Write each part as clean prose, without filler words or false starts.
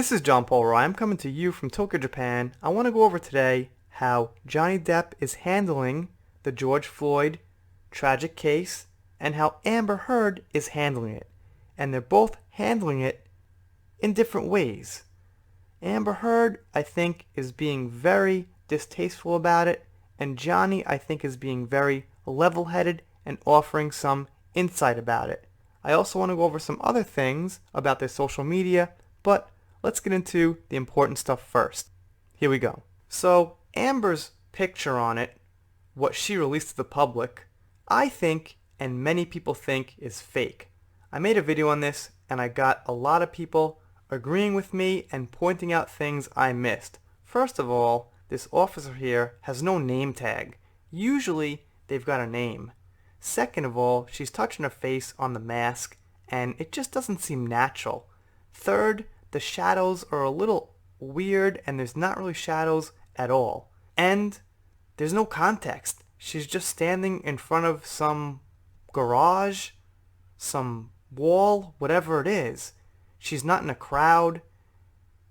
This is John Paul Rye. I'm coming to you from Tokyo, Japan. I want to go over today how Johnny Depp is handling the George Floyd tragic case and how Amber Heard is handling it. And they're both handling it in different ways. Amber Heard, I think, is being very distasteful about it, and Johnny, I think, is being very level-headed and offering some insight about it. I also want to go over some other things about their social media, but let's get into the important stuff first. Here we go. So, Amber's picture on it, what she released to the public, I think, and many people think, is fake. I made a video on this, and I got a lot of people agreeing with me and pointing out things I missed. First of all, this officer here has no name tag. Usually, they've got a name. Second of all, she's touching her face on the mask, and it just doesn't seem natural. Third, the shadows are a little weird, and there's not really shadows at all. And there's no context. She's just standing in front of some garage, some wall, whatever it is. She's not in a crowd.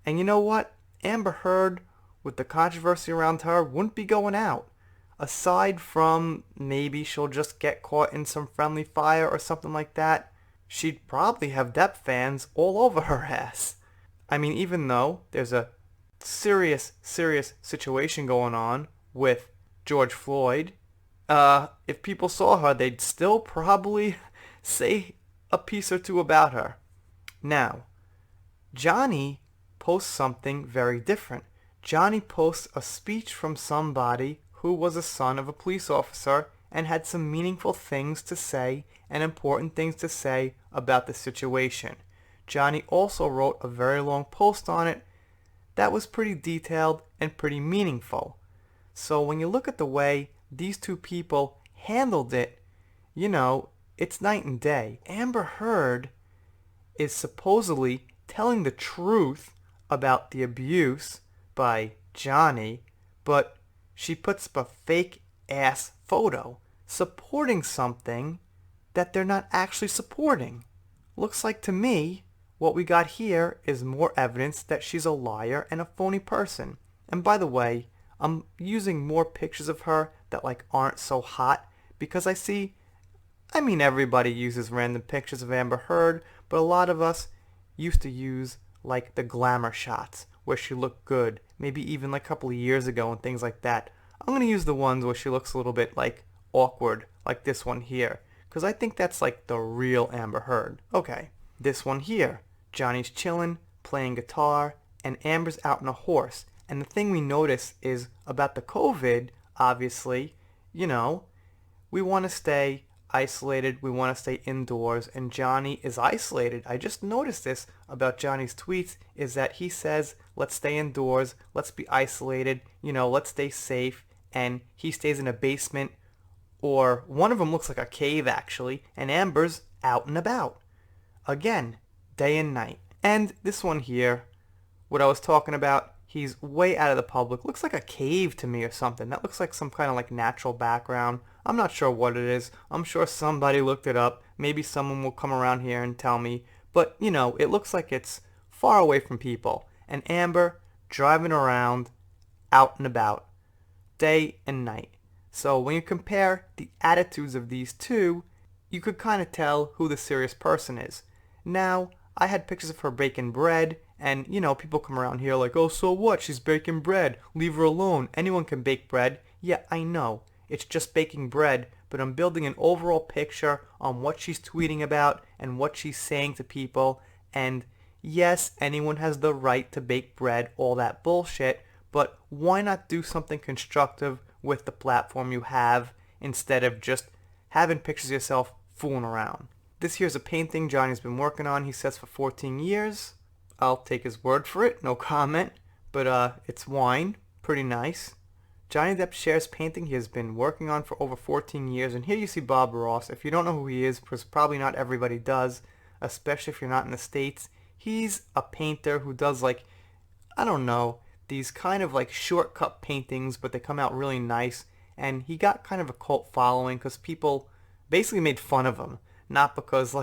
And you know what? Amber Heard, with the controversy around her, wouldn't be going out. Aside from maybe she'll just get caught in some friendly fire or something like that, she'd probably have Depp fans all over her ass. I mean, even though there's a serious situation going on with George Floyd, if people saw her, they'd still probably say a piece or two about her. Now, Johnny posts something very different. Johnny posts a speech from somebody who was a son of a police officer and had some meaningful things to say and important things to say about the situation. Johnny also wrote a very long post on it that was pretty detailed and pretty meaningful. So when you look at the way these two people handled it, you know, it's night and day. Amber Heard is supposedly telling the truth about the abuse by Johnny, but she puts up a fake-ass photo supporting something that they're not actually supporting. Looks like to me what we got here is more evidence that she's a liar and a phony person. And by the way, I'm using more pictures of her that aren't so hot because everybody uses random pictures of Amber Heard, but a lot of us used to use the glamour shots where she looked good, maybe even a couple of years ago and things like that. I'm going to use the ones where she looks a little bit awkward, like this one here, because I think that's the real Amber Heard. Okay, this one here. Johnny's chilling, playing guitar, and Amber's out on a horse. And the thing we notice is about the COVID, obviously, we want to stay isolated, we want to stay indoors, and Johnny is isolated. I just noticed this about Johnny's tweets, is that he says, let's stay indoors, let's be isolated, let's stay safe, and he stays in a basement, or one of them looks like a cave actually, and Amber's out and about. Again, day and night. And this one here, what I was talking about, he's way out of the public. Looks like a cave to me or something. That looks like some kind of natural background. I'm not sure what it is. I'm sure somebody looked it up. Maybe someone will come around here and tell me. But, it looks like it's far away from people. And Amber driving around, out and about, day and night. So when you compare the attitudes of these two, you could kind of tell who the serious person is. Now, I had pictures of her baking bread, and, people come around here oh, so what? She's baking bread. Leave her alone. Anyone can bake bread. Yeah, I know. It's just baking bread, but I'm building an overall picture on what she's tweeting about and what she's saying to people. And yes, anyone has the right to bake bread, all that bullshit, but why not do something constructive with the platform you have instead of just having pictures of yourself fooling around? This here's a painting Johnny's been working on, he says, for 14 years. I'll take his word for it, no comment. But it's wine, pretty nice. Johnny Depp shares painting he has been working on for over 14 years. And here you see Bob Ross. If you don't know who he is, because probably not everybody does, especially if you're not in the States, he's a painter who does these kind of shortcut paintings, but they come out really nice. And he got kind of a cult following because people basically made fun of him. Not because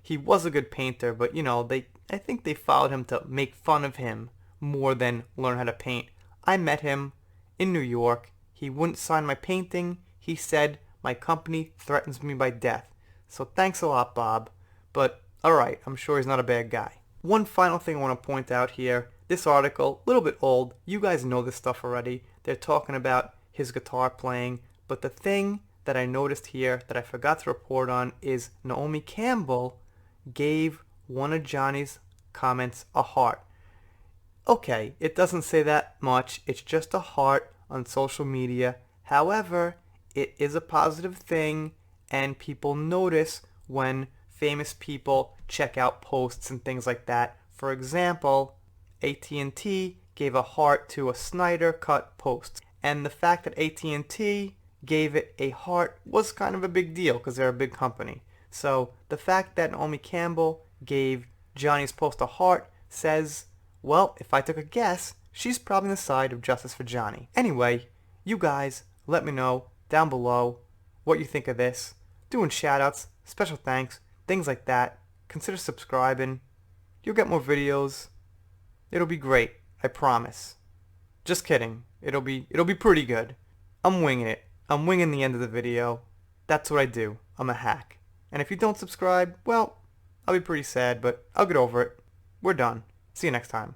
he was a good painter, but they I think they followed him to make fun of him more than learn how to paint. I met him in New York. He wouldn't sign my painting. He said my company threatens me by death. So thanks a lot, Bob. But alright, I'm sure he's not a bad guy. One final thing I want to point out here. This article, a little bit old. You guys know this stuff already. They're talking about his guitar playing. But the thing that I noticed here that I forgot to report on is Naomi Campbell gave one of Johnny's comments a heart. Okay, it doesn't say that much. It's just a heart on social media. However, it is a positive thing, and people notice when famous people check out posts and things like that. For example, AT&T gave a heart to a Snyder Cut post. And the fact that AT&T gave it a heart was kind of a big deal because they're a big company. So the fact that Naomi Campbell gave Johnny's post a heart says, well, if I took a guess, she's probably on the side of justice for Johnny. Anyway, you guys let me know down below what you think of this. Doing shoutouts, special thanks, things like that. Consider subscribing. You'll get more videos. It'll be great, I promise. Just kidding. It'll be pretty good. I'm winging it. I'm winging the end of the video. That's what I do. I'm a hack. And if you don't subscribe, well, I'll be pretty sad, but I'll get over it. We're done. See you next time.